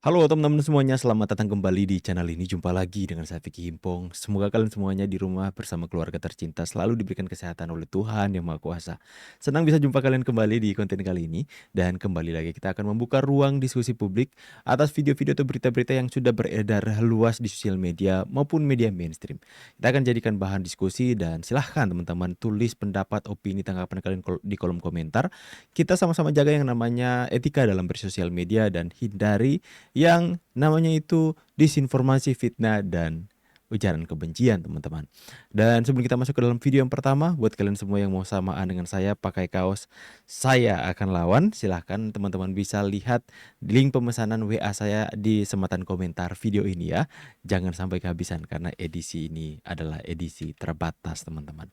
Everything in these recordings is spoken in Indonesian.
Halo teman-teman semuanya, selamat datang kembali di channel ini. Jumpa lagi dengan saya Vicky Himpong. Semoga kalian semuanya di rumah bersama keluarga tercinta selalu diberikan kesehatan oleh Tuhan Yang Maha Kuasa. Senang bisa jumpa kalian kembali di konten kali ini. Dan kembali lagi kita akan membuka ruang diskusi publik atas video-video atau berita-berita yang sudah beredar luas di sosial media maupun media mainstream. Kita akan jadikan bahan diskusi dan silahkan teman-teman tulis pendapat, opini, tanggapan kalian di kolom komentar. Kita sama-sama jaga yang namanya etika dalam bersosial media dan hindari yang namanya itu disinformasi, fitnah, dan ujaran kebencian teman-teman. Dan sebelum kita masuk ke dalam video yang pertama, buat kalian semua yang mau samaan dengan saya pakai kaos Saya Akan Lawan, silahkan teman-teman bisa lihat link pemesanan WA saya di sematan komentar video ini ya. Jangan sampai kehabisan karena edisi ini adalah edisi terbatas teman-teman.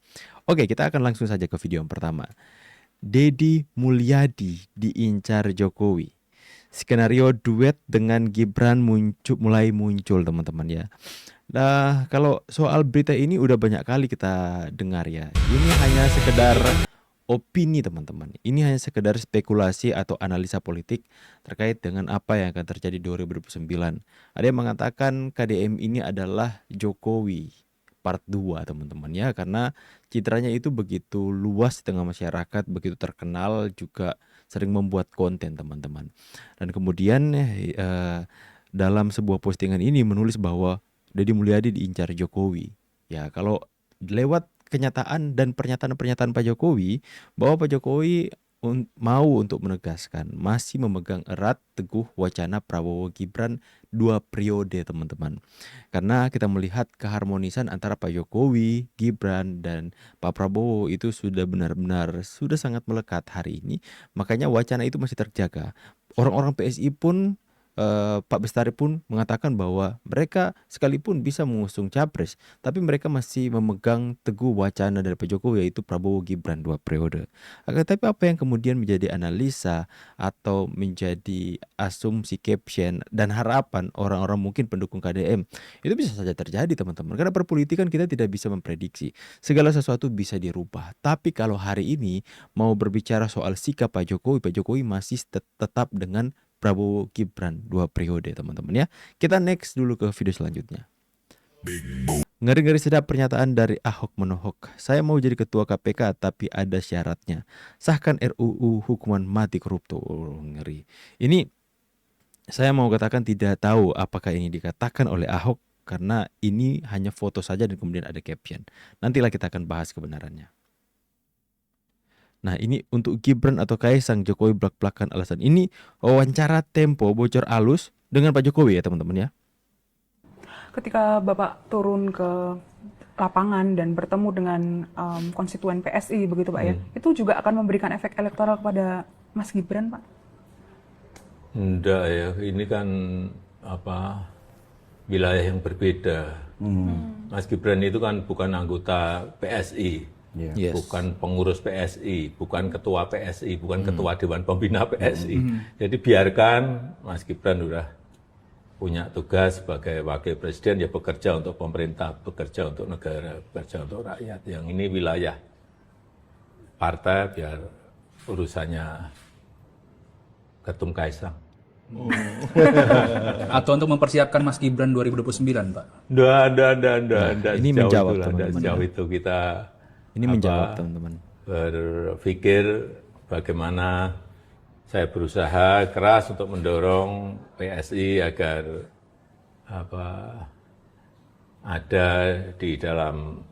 Oke, kita akan langsung saja ke video yang pertama. Deddy Mulyadi diincar Jokowi. Skenario duet dengan Gibran mulai muncul teman-teman ya. Nah, kalau soal berita ini udah banyak kali kita dengar ya. Ini hanya sekedar opini teman-teman. Ini hanya sekedar spekulasi atau analisa politik terkait dengan apa yang akan terjadi 2029. Ada yang mengatakan KDM ini adalah Jokowi part 2 teman-teman ya, karena citranya itu begitu luas di tengah masyarakat, begitu terkenal, juga sering membuat konten teman-teman. Dan kemudian dalam sebuah postingan ini menulis bahwa Deddy Mulyadi diincar Jokowi. Ya, kalau lewat kenyataan dan pernyataan-pernyataan Pak Jokowi bahwa Pak Jokowi mau untuk menegaskan masih memegang erat teguh wacana Prabowo Gibran 2 periode teman-teman. Karena kita melihat keharmonisan antara Pak Jokowi, Gibran, dan Pak Prabowo itu sudah benar-benar sudah sangat melekat hari ini. Makanya wacana itu masih terjaga. Orang-orang PSI pun Pak Bestari pun mengatakan bahwa mereka sekalipun bisa mengusung capres, tapi mereka masih memegang teguh wacana dari Pak Jokowi, yaitu Prabowo Gibran 2 periode. Akan tetapi apa yang kemudian menjadi analisa atau menjadi asumsi caption dan harapan orang-orang mungkin pendukung KDM itu bisa saja terjadi teman-teman. Karena perpolitikan kita tidak bisa memprediksi, segala sesuatu bisa dirubah. Tapi kalau hari ini mau berbicara soal sikap Pak Jokowi masih tetap dengan Prabowo Gibran 2 periode teman-teman ya. Kita next dulu ke video selanjutnya. Ngeri-ngeri sedap pernyataan dari Ahok menohok. Saya mau jadi ketua KPK tapi ada syaratnya. Sahkan RUU hukuman mati koruptor. Ngeri. Ini saya mau katakan tidak tahu apakah ini dikatakan oleh Ahok karena ini hanya foto saja dan kemudian ada caption. Nantilah kita akan bahas kebenarannya. Nah, ini untuk Gibran atau Kaisang, Jokowi blak-blakan alasan. Ini wawancara Tempo bocor alus dengan Pak Jokowi ya teman-teman ya. Ketika Bapak turun ke lapangan dan bertemu dengan konstituen PSI begitu Pak ya, itu juga akan memberikan efek elektoral kepada Mas Gibran Pak? Enggak ya, ini kan wilayah yang berbeda. Mas Gibran itu kan bukan anggota PSI, Yes. bukan pengurus PSI, bukan ketua PSI, bukan ketua Dewan Pembina PSI. Jadi biarkan Mas Gibran udah punya tugas sebagai wakil presiden, ya bekerja untuk pemerintah, bekerja untuk negara, bekerja untuk rakyat. Yang ini wilayah partai, biar urusannya Ketum Kaisang. Atau untuk mempersiapkan Mas Gibran 2029, Pak? Nggak ini sejauh menjawab, itulah, nggak teman-teman, sejauh ya. itu kita Ini menjawab teman-teman. berpikir bagaimana saya berusaha keras untuk mendorong PSI agar ada di dalam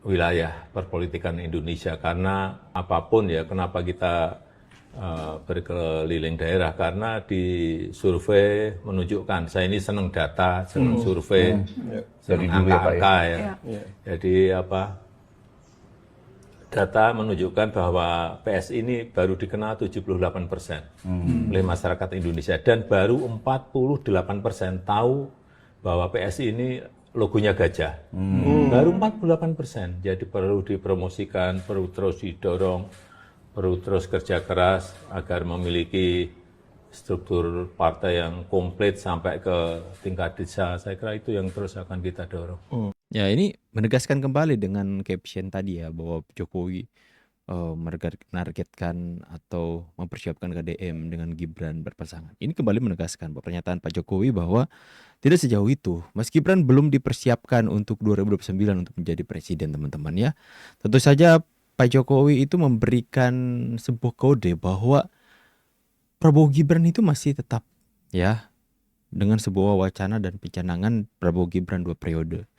wilayah perpolitikan Indonesia. Karena apapun ya, kenapa kita berkeliling daerah, karena di survei menunjukkan, saya ini senang data, senang survei, senang angka-angka ya. Jadi data menunjukkan bahwa PSI ini baru dikenal 78% oleh masyarakat Indonesia, dan baru 48% tahu bahwa PSI ini logonya gajah. Baru 48%. Jadi perlu dipromosikan, perlu terus didorong, perlu terus kerja keras agar memiliki struktur partai yang komplit sampai ke tingkat desa. Saya kira itu yang terus akan kita dorong. Ya, ini menegaskan kembali dengan caption tadi ya bahwa Jokowi menargetkan atau mempersiapkan KDM dengan Gibran berpasangan. Ini kembali menegaskan bahwa pernyataan Pak Jokowi bahwa tidak sejauh itu. Mas Gibran belum dipersiapkan untuk 2029 untuk menjadi presiden, teman-teman ya. Tentu saja Pak Jokowi itu memberikan sebuah kode bahwa Prabowo Gibran itu masih tetap ya dengan sebuah wacana dan pencanangan Prabowo Gibran 2 periode.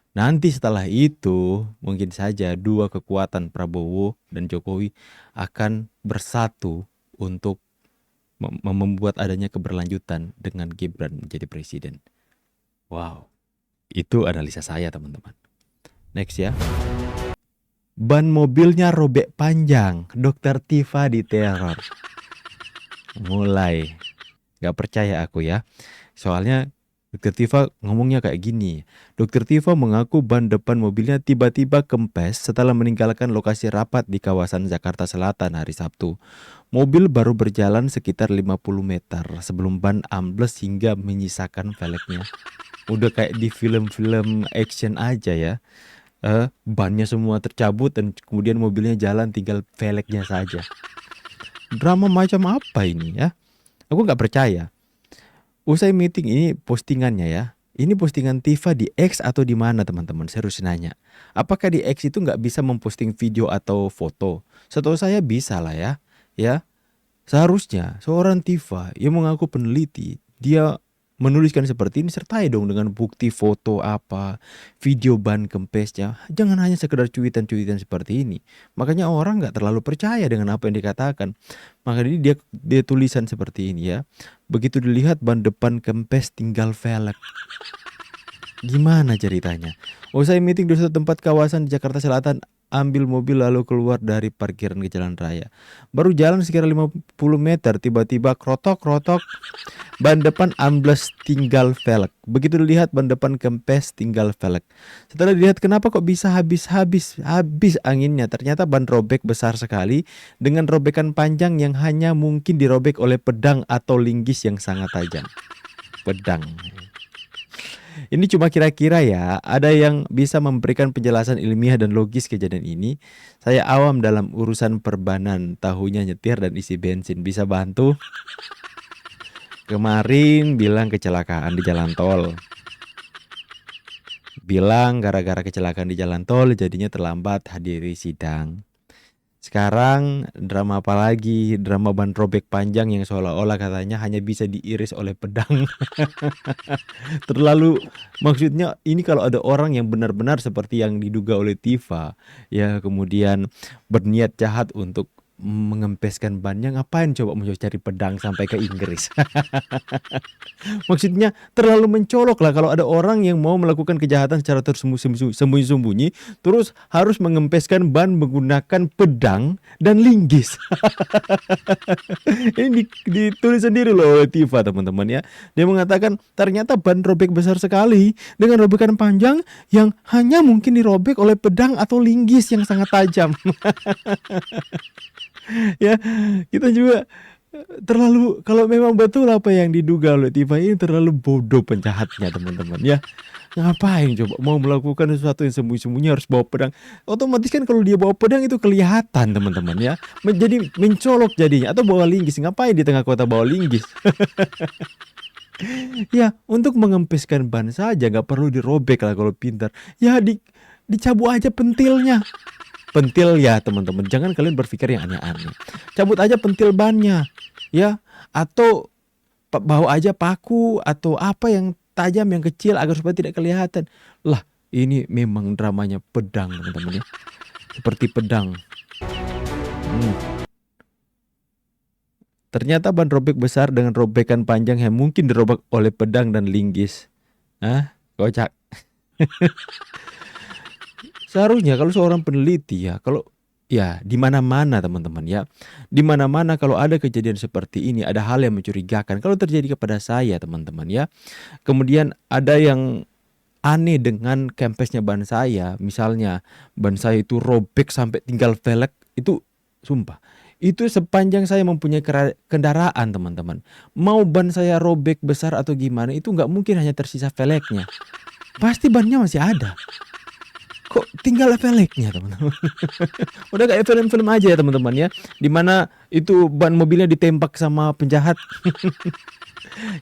Nanti setelah itu mungkin saja dua kekuatan Prabowo dan Jokowi akan bersatu untuk membuat adanya keberlanjutan dengan Gibran menjadi presiden. Wow, itu analisa saya teman-teman. Next ya. Ban mobilnya robek panjang, Dokter Tifa diteror. Mulai, gak percaya aku ya. Soalnya Dokter Tifa ngomongnya kayak gini. Dokter Tifa mengaku ban depan mobilnya tiba-tiba kempes setelah meninggalkan lokasi rapat di kawasan Jakarta Selatan hari Sabtu. Mobil baru berjalan sekitar 50 meter sebelum ban ambles hingga menyisakan velgnya. Udah kayak di film-film action aja ya. Bannya semua tercabut dan kemudian mobilnya jalan tinggal velgnya saja. Drama macam apa ini ya? Aku gak percaya. Usai meeting ini postingannya ya. Ini postingan Tifa di X atau di mana teman-teman? Saya harus nanya. Apakah di X itu nggak bisa memposting video atau foto? Setahu saya bisa lah ya. Ya, seharusnya seorang Tifa yang mengaku peneliti, dia menuliskan seperti ini sertai dong dengan bukti foto apa, video ban kempesnya. Jangan hanya sekedar cuitan-cuitan seperti ini. Makanya orang nggak terlalu percaya dengan apa yang dikatakan. Makanya dia tulisan seperti ini ya. Begitu dilihat ban depan kempes tinggal velg. Gimana ceritanya? Usai meeting di suatu tempat kawasan di Jakarta Selatan, ambil mobil lalu keluar dari parkiran ke jalan raya. Baru jalan sekitar 50 meter, tiba-tiba krotok-krotok, ban depan ambles tinggal velg. Begitu dilihat ban depan kempes tinggal velg. Setelah dilihat kenapa kok bisa habis anginnya, ternyata ban robek besar sekali dengan robekan panjang yang hanya mungkin dirobek oleh pedang atau linggis yang sangat tajam. Pedang. Ini cuma kira-kira ya, ada yang bisa memberikan penjelasan ilmiah dan logis kejadian ini. Saya awam dalam urusan perbanan, tahunya nyetir dan isi bensin. Bisa bantu? Kemarin bilang kecelakaan di jalan tol. Bilang gara-gara kecelakaan di jalan tol jadinya terlambat hadiri sidang. Sekarang drama apa lagi? Drama ban robek panjang yang seolah-olah katanya hanya bisa diiris oleh pedang. Terlalu, maksudnya ini kalau ada orang yang benar-benar seperti yang diduga oleh Tifa, ya kemudian berniat jahat untuk mengempeskan bannya, ngapain coba mau cari pedang sampai ke Inggris? Maksudnya terlalu mencolok lah kalau ada orang yang mau melakukan kejahatan secara tersembunyi-sembunyi terus harus mengempeskan ban menggunakan pedang dan linggis. Ini ditulis sendiri loh oleh Tifa teman-teman ya. Dia mengatakan ternyata ban robek besar sekali dengan robekan panjang yang hanya mungkin dirobek oleh pedang atau linggis yang sangat tajam. Ya, kita juga terlalu, kalau memang betul apa yang diduga oleh Tifa ini terlalu bodoh penjahatnya teman-teman ya. Ngapain coba mau melakukan sesuatu yang sembunyi-sembunyi harus bawa pedang? Otomatis kan kalau dia bawa pedang itu kelihatan teman-teman ya. Menjadi mencolok jadinya. Atau bawa linggis, ngapain di tengah kota bawa linggis? Ya, untuk mengempeskan ban saja nggak perlu dirobek lah kalau pintar. Ya dicabut aja pentilnya. Pentil ya teman-teman, jangan kalian berpikir yang aneh-aneh. Cabut aja pentil bannya ya, atau bawa aja paku atau apa yang tajam yang kecil agar supaya tidak kelihatan. Lah, ini memang dramanya pedang teman-teman ya. Seperti pedang. Ternyata ban robek besar dengan robekan panjang yang mungkin dirobek oleh pedang dan linggis. Kocak. Seharusnya kalau seorang peneliti ya, kalau ya di mana-mana teman-teman ya, di mana-mana kalau ada kejadian seperti ini, ada hal yang mencurigakan. Kalau terjadi kepada saya teman-teman ya, kemudian ada yang aneh dengan kempesnya ban saya, misalnya ban saya itu robek sampai tinggal velg, itu sumpah, itu sepanjang saya mempunyai kendaraan teman-teman, mau ban saya robek besar atau gimana, itu nggak mungkin hanya tersisa velgnya, pasti bannya masih ada. Kok tinggal efeknya teman-teman. Udah kayak film-film aja ya teman-teman ya, dimana itu ban mobilnya ditembak sama penjahat.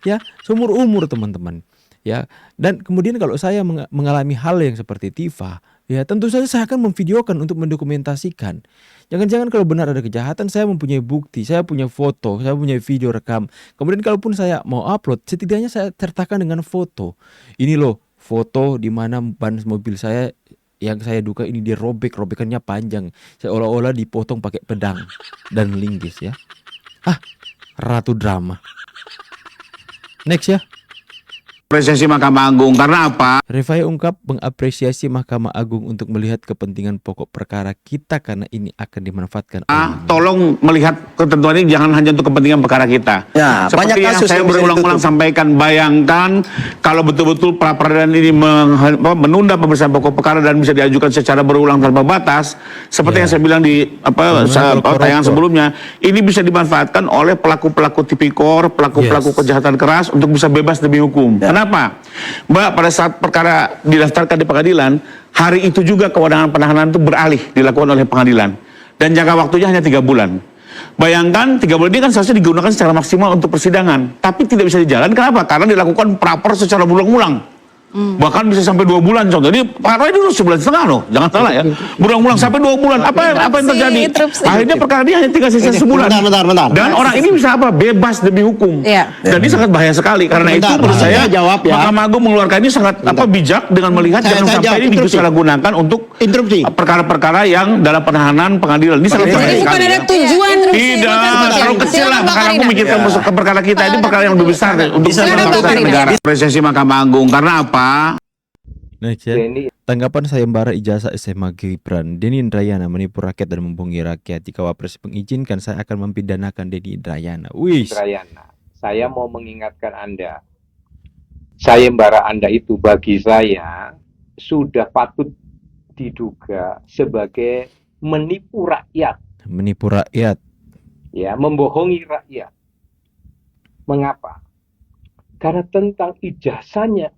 Ya, seumur umur teman-teman ya. Dan kemudian kalau saya mengalami hal yang seperti Tifa, ya tentu saja saya akan memvideokan untuk mendokumentasikan. Jangan-jangan kalau benar ada kejahatan, saya mempunyai bukti, saya punya foto, saya punya video rekam. Kemudian kalaupun saya mau upload, setidaknya saya sertakan dengan foto. Ini loh foto di mana ban mobil saya yang saya duga ini dirobek, robekannya panjang, seolah-olah dipotong pakai pedang dan linggis ya. Ratu drama. Next ya. Apresiasi Mahkamah Agung karena apa? Rifai ungkap mengapresiasi Mahkamah Agung untuk melihat kepentingan pokok perkara kita karena ini akan dimanfaatkan. Tolong melihat ketentuan ini jangan hanya untuk kepentingan perkara kita. Ya, Seperti banyak yang kasus saya yang bisa berulang-ulang ditutup. sampaikan, bayangkan kalau betul-betul pra peradilan ini menunda pemeriksaan pokok perkara dan bisa diajukan secara berulang tanpa batas, seperti yang saya bilang di tayangan sebelumnya, ini bisa dimanfaatkan oleh pelaku-pelaku tipikor, pelaku-pelaku kejahatan keras untuk bisa bebas demi hukum. Kenapa? Mbak, pada saat perkara didaftarkan di pengadilan, hari itu juga kewenangan penahanan itu beralih dilakukan oleh pengadilan. Dan jangka waktunya hanya 3 bulan. Bayangkan 3 bulan ini kan seharusnya digunakan secara maksimal untuk persidangan. Tapi tidak bisa dijalankan, kenapa? Karena dilakukan praper secara berulang-ulang. Bahkan bisa sampai 2 bulan contoh. Jadi perkara dulu 1,5 bulan loh, jangan salah ya. Berulang-ulang sampai 2 bulan. Apa yang terjadi? Akhirnya perkara dia hanya tinggal sisa sebulan. Bentar. Dan orang ini bisa apa? Bebas demi hukum. Dan ini sangat bahaya sekali. Karena itu menurut saya jawab ya. Mahkamah Agung mengeluarkan ini sangat bijak dengan melihat jangan sampai ini disalahgunakan untuk perkara-perkara yang dalam penahanan pengadilan. Ini sangat bahaya Jadi bukan sekali. ada tujuan Tidak, terlalu kecil lah. Karena aku mikirkan masuk ke perkara kita ini perkara yang lebih besar untuk negara. Apresiasi Mahkamah Agung karena apa? Next ya. Tanggapan sayembara ijazah SMA Gibran, Denny Indrayana menipu rakyat dan membohongi rakyat. Jika Wapres mengizinkan, saya akan mempidanakan Denny Indrayana. Indrayana, saya mau mengingatkan Anda, sayembara Anda itu bagi saya sudah patut diduga sebagai menipu rakyat. Menipu rakyat. Ya, membohongi rakyat. Mengapa? Karena tentang ijazahnya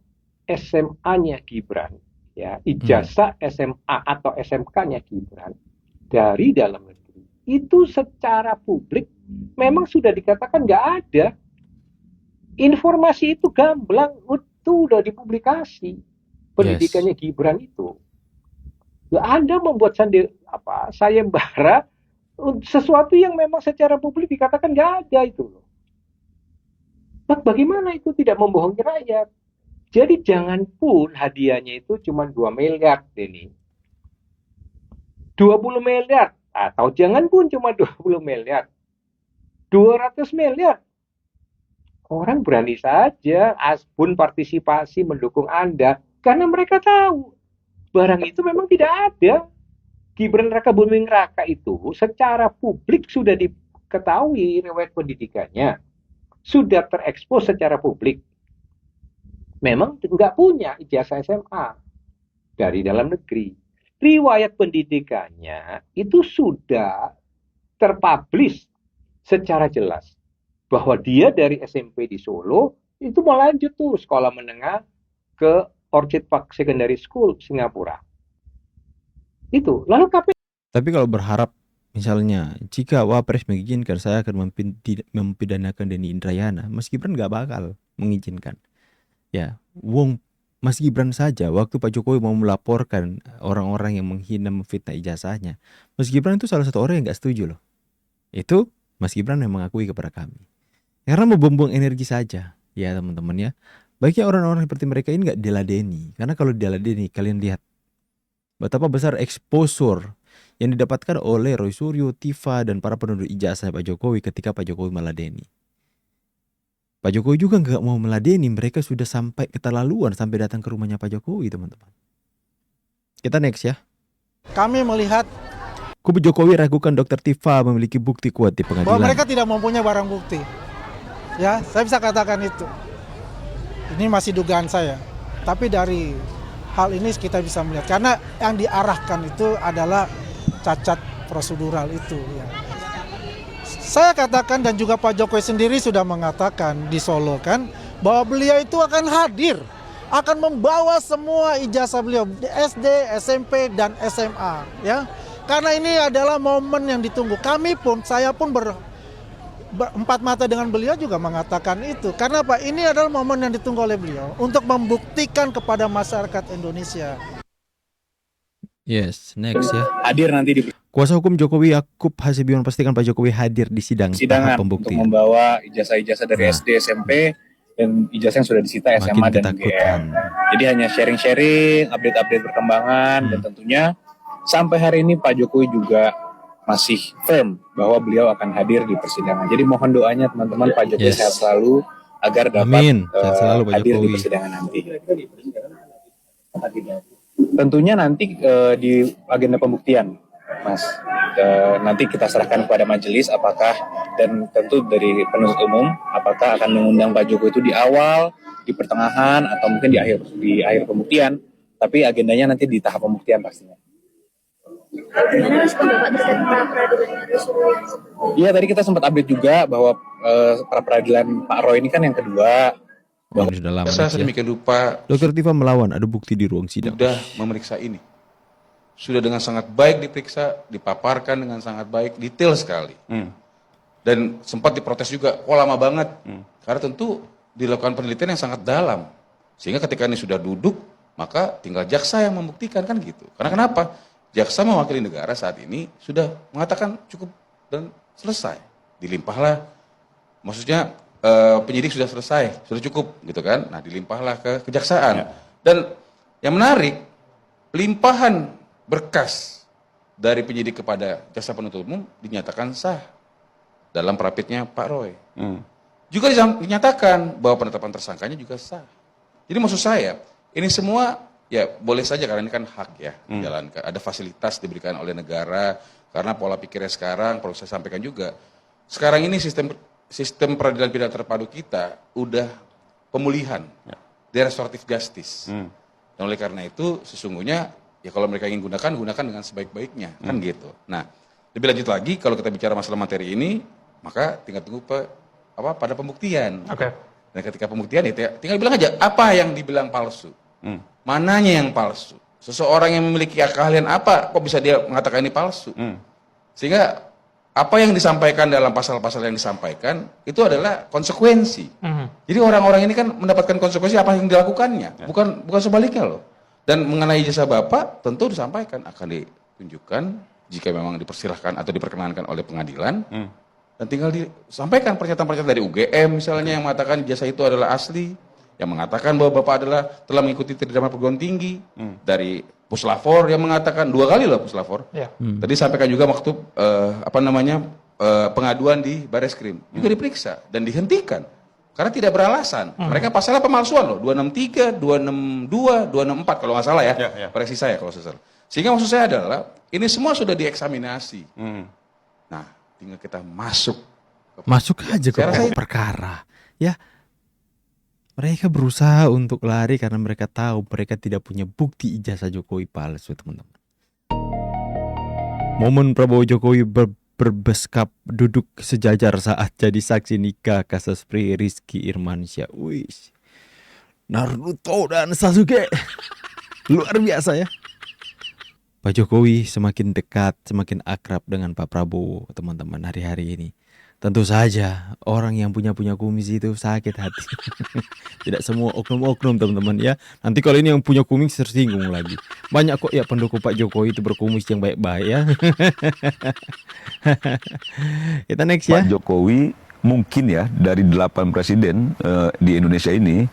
SMA-nya Gibran, ya, ijazah SMA atau SMK-nya Gibran dari dalam negeri, itu secara publik memang sudah dikatakan nggak ada. Informasi itu gamblang, itu udah dipublikasi. Pendidikannya Gibran itu. Ya, Anda membuat sayembara sesuatu yang memang secara publik dikatakan nggak ada itu loh. Bagaimana itu tidak membohongi rakyat? Jadi jangan pun hadiahnya itu cuma 2 miliar, Denny. 20 miliar. Atau jangan pun cuma 20 miliar. 200 miliar. Orang berani saja pun partisipasi mendukung Anda. Karena mereka tahu. Barang itu memang tidak ada. Gibran Raka Buming Raka itu secara publik sudah diketahui riwayat pendidikannya. Sudah terekspos secara publik. Memang nggak punya ijazah SMA dari dalam negeri. Riwayat pendidikannya itu sudah terpublish secara jelas bahwa dia dari SMP di Solo itu mau lanjut tuh sekolah menengah ke Orchid Park Secondary School Singapura. Itu lalu KPK. Tapi kalau berharap misalnya jika Wapres mengizinkan, saya akan mempidanakan Denny Indrayana, Mas Gibran nggak bakal mengizinkan. Ya, Mas Gibran saja waktu Pak Jokowi mau melaporkan orang-orang yang menghina memfitnah ijazahnya, Mas Gibran itu salah satu orang yang nggak setuju loh. Itu Mas Gibran yang mengakui kepada kami. Karena membuang energi saja, ya teman-teman ya. Baiknya orang-orang seperti mereka ini nggak diladeni. Karena kalau diladeni, kalian lihat betapa besar exposure yang didapatkan oleh Roy Suryo, Tifa, dan para penduduk ijazah Pak Jokowi ketika Pak Jokowi meladeni. Pak Jokowi juga nggak mau meladeni, mereka sudah sampai keterlaluan sampai datang ke rumahnya Pak Jokowi, teman-teman. Kita next ya. Kami melihat Kubu Jokowi ragukan Dr. Tifa memiliki bukti kuat di pengadilan. bahwa mereka tidak mempunyai barang bukti. Ya, saya bisa katakan itu. Ini masih dugaan saya. Tapi dari hal ini kita bisa melihat karena yang diarahkan itu adalah cacat prosedural itu. Ya. Saya katakan dan juga Pak Jokowi sendiri sudah mengatakan di Solo kan bahwa beliau itu akan hadir akan membawa semua ijazah beliau di SD, SMP, dan SMA, ya. Karena ini adalah momen yang ditunggu. Kami pun, saya pun empat mata dengan beliau juga mengatakan itu. Karena apa? Ini adalah momen yang ditunggu oleh beliau untuk membuktikan kepada masyarakat Indonesia. Yes, next ya. Hadir nanti di Kuasa hukum Jokowi Yakub Hasibion pastikan Pak Jokowi hadir di sidang persidangan tahap untuk pembuktian. membawa ijazah-ijazah dari Nah. SD, SMP, dan ijazah yang sudah disita SMA Makin dan ketakutan. UGM. Jadi hanya sharing-sharing, update-update perkembangan, dan tentunya sampai hari ini Pak Jokowi juga masih firm bahwa beliau akan hadir di persidangan. Jadi mohon doanya teman-teman, Pak Jokowi Yes. sehat selalu agar dapat Amin. Sehat selalu, Pak hadir di Jokowi. persidangan nanti. Tentunya nanti di agenda pembuktian, Mas. Nanti kita serahkan kepada majelis apakah, dan tentu dari penuntut umum, apakah akan mengundang Pak Jokowi itu di awal, di pertengahan, atau mungkin di akhir pembuktian. Tapi agendanya nanti di tahap pembuktian pastinya. Gimana respon Bapak terkait pra peradilan itu suruh? Iya, tadi kita sempat update juga bahwa pra peradilan Pak Roy ini kan yang kedua. Ini sudah lama Saya next ya. sedemikian rupa Dr. Tifa melawan ada bukti di ruang sidang. sudah memeriksa ini. Sudah dengan sangat baik diperiksa, dipaparkan dengan sangat baik, detail sekali. Dan sempat diprotes juga, kok lama banget. Karena tentu dilakukan penelitian yang sangat dalam. Sehingga ketika ini sudah duduk, maka tinggal jaksa yang membuktikan, kan gitu. Karena kenapa? Jaksa mewakili negara saat ini sudah mengatakan cukup dan selesai. Dilimpahlah, maksudnya penyidik sudah selesai, sudah cukup gitu kan. Nah, dilimpahlah ke kejaksaan. Dan yang menarik, limpahan berkas dari penyidik kepada jaksa penuntut umum dinyatakan sah dalam prapitnya Pak Roy. Juga dinyatakan bahwa penetapan tersangkanya juga sah. Jadi maksud saya, ini semua ya boleh saja karena ini kan hak ya dijalankan. Ada fasilitas diberikan oleh negara karena pola pikirnya sekarang, perlu saya sampaikan juga. Sekarang ini sistem peradilan pidana terpadu kita udah pemulihan, restoratif justice. Dan oleh karena itu sesungguhnya ya kalau mereka ingin gunakan dengan sebaik-baiknya, kan gitu. Nah, lebih lanjut lagi kalau kita bicara masalah materi ini, maka tinggal tunggu pada pembuktian. Dan ketika pembuktian itu ya, tinggal bilang aja apa yang dibilang palsu, mananya yang palsu. Seseorang yang memiliki keahlian apa, kok bisa dia mengatakan ini palsu? Sehingga apa yang disampaikan dalam pasal-pasal yang disampaikan itu adalah konsekuensi. Jadi orang-orang ini kan mendapatkan konsekuensi apa yang dilakukannya, bukan sebaliknya loh. Dan mengenai jasa Bapak tentu disampaikan akan ditunjukkan jika memang dipersilahkan atau diperkenankan oleh pengadilan. Dan tinggal disampaikan pernyataan-pernyataan dari UGM misalnya yang mengatakan jasa itu adalah asli, yang mengatakan bahwa Bapak adalah telah mengikuti tridharma perguruan tinggi, dari Puslapor yang mengatakan 2 kali loh Puslapor. Tadi sampaikan juga waktu pengaduan di Bareskrim juga diperiksa dan dihentikan karena tidak beralasan. Mereka pasalnya pemalsuan loh, 263, 262, 264 kalau nggak salah ya. Koreksi saya kalau saya salah. Sehingga maksud saya adalah ini semua sudah dieksaminasi. Nah, tinggal kita masuk aja ke pokok perkara. Ya, mereka berusaha untuk lari karena mereka tahu mereka tidak punya bukti ijazah Jokowi palsu, teman-teman. Momen Prabowo Jokowi berbeskap duduk sejajar saat jadi saksi nikah kasus Rizky Irmansyah. Wih, Naruto dan Sasuke. Luar biasa ya. Pak Jokowi semakin dekat, semakin akrab dengan Pak Prabowo, teman-teman, hari-hari ini. Tentu saja orang yang punya kumis itu sakit hati. Tidak semua oknum-oknum, teman-teman ya. Nanti kalau ini yang punya kumis tersinggung lagi. Banyak kok ya pendukung Pak Jokowi itu berkumis yang baik-baik ya. Kita next ya. Pak Jokowi mungkin ya dari 8 presiden di Indonesia ini,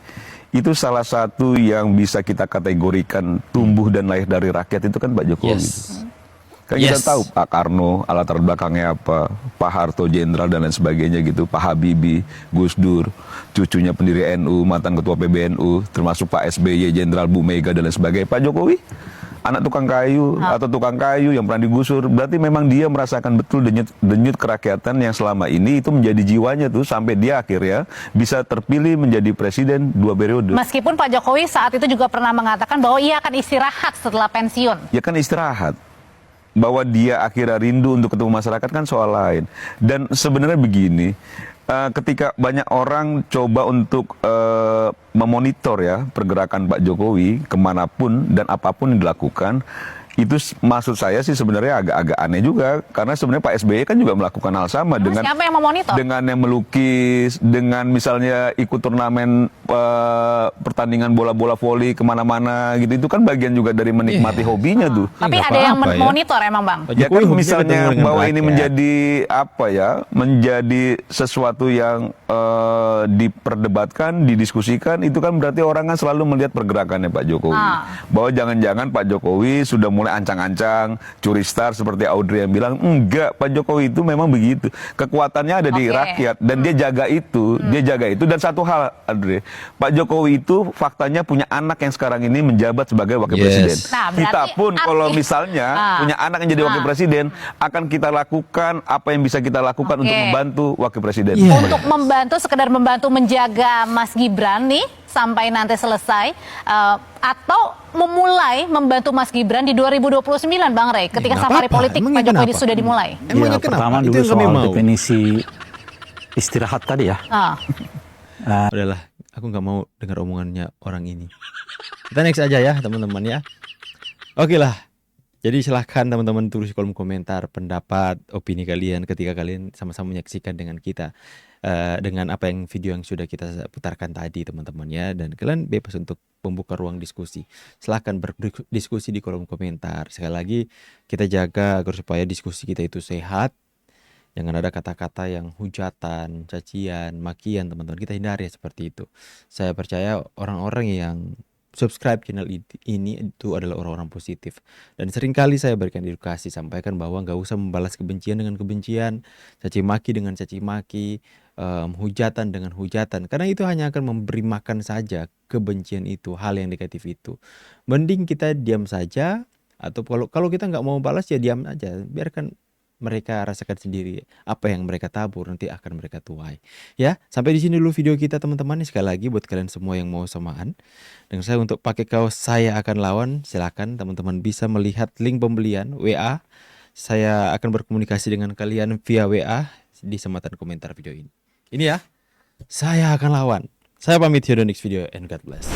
itu salah satu yang bisa kita kategorikan tumbuh dan lahir dari rakyat itu kan Pak Jokowi. Kan kita tahu Pak Karno, latar belakangnya apa, Pak Harto, Jenderal dan lain sebagainya gitu, Pak Habibie, Gus Dur, cucunya pendiri NU, mantan ketua PBNU, termasuk Pak SBY, Jenderal Bu Mega dan lain sebagainya. Pak Jokowi, anak tukang kayu atau tukang kayu yang pernah digusur, berarti memang dia merasakan betul denyut kerakyatan yang selama ini itu menjadi jiwanya tuh sampai dia akhirnya bisa terpilih menjadi presiden 2 periode. Meskipun Pak Jokowi saat itu juga pernah mengatakan bahwa ia akan istirahat setelah pensiun. Ya kan istirahat. Bahwa dia akhirnya rindu untuk ketemu masyarakat kan soal lain. Dan sebenarnya begini, ketika banyak orang coba untuk memonitor ya pergerakan Pak Jokowi kemanapun dan apapun yang dilakukan, itu maksud saya sih sebenarnya agak-agak aneh juga, karena sebenarnya Pak SBY kan juga melakukan hal sama dengan siapa yang memonitor? dengan yang melukis, dengan misalnya ikut turnamen pertandingan bola-bola voli kemana-mana gitu, itu kan bagian juga dari menikmati hobinya tuh. Tapi ada yang memonitor emang Bang? Ya kan misalnya bahwa ini menjadi apa ya, menjadi sesuatu yang diperdebatkan, didiskusikan, itu kan berarti orang kan selalu melihat pergerakannya Pak Jokowi. Bahwa jangan-jangan Pak Jokowi sudah mulai ancang-ancang, curi star seperti Audrey yang bilang, enggak, Pak Jokowi itu memang begitu. Kekuatannya ada di rakyat dan dia jaga itu, dan satu hal, Audrey, Pak Jokowi itu faktanya punya anak yang sekarang ini menjabat sebagai wakil presiden. Nah, kita pun kalau misalnya punya anak yang jadi wakil presiden, akan kita lakukan apa yang bisa kita lakukan untuk membantu wakil presiden. Untuk membantu, sekedar membantu menjaga Mas Gibran nih sampai nanti selesai, atau memulai membantu Mas Gibran di 2029, Bang Rey, ketika safari politik Pak Jokowi sudah dimulai. Ya, pertama dulu soal definisi istirahat tadi ya. Udahlah, aku nggak mau dengar omongannya orang ini. Kita next aja ya teman-teman ya. Oke lah. Jadi silahkan teman-teman tulis di kolom komentar pendapat, opini kalian ketika kalian sama-sama menyaksikan dengan kita, dengan apa yang video yang sudah kita putarkan tadi teman-teman ya. Dan kalian bebas untuk membuka ruang diskusi. Silahkan berdiskusi di kolom komentar. Sekali lagi kita jaga agar supaya diskusi kita itu sehat. Jangan ada kata-kata yang hujatan, cacian, makian teman-teman. Kita hindari seperti itu. Saya percaya orang-orang yang subscribe channel ini itu adalah orang-orang positif, dan seringkali saya berikan edukasi, sampaikan bahwa nggak usah membalas kebencian dengan kebencian, caci maki dengan caci maki, hujatan dengan hujatan, karena itu hanya akan memberi makan saja kebencian itu, hal yang negatif itu. Mending kita diam saja, atau kalau kita nggak mau balas ya diam aja, biarkan mereka rasakan sendiri apa yang mereka tabur, nanti akan mereka tuai. Ya, sampai di sini dulu video kita teman-teman. Sekali lagi buat kalian semua yang mau samaan dengan saya untuk pakai kaos Saya Akan Lawan, silakan teman-teman bisa melihat link pembelian WA. Saya akan berkomunikasi dengan kalian via WA di sematan komentar video ini. Ini ya, Saya Akan Lawan. Saya pamit, see you on the next video and God bless.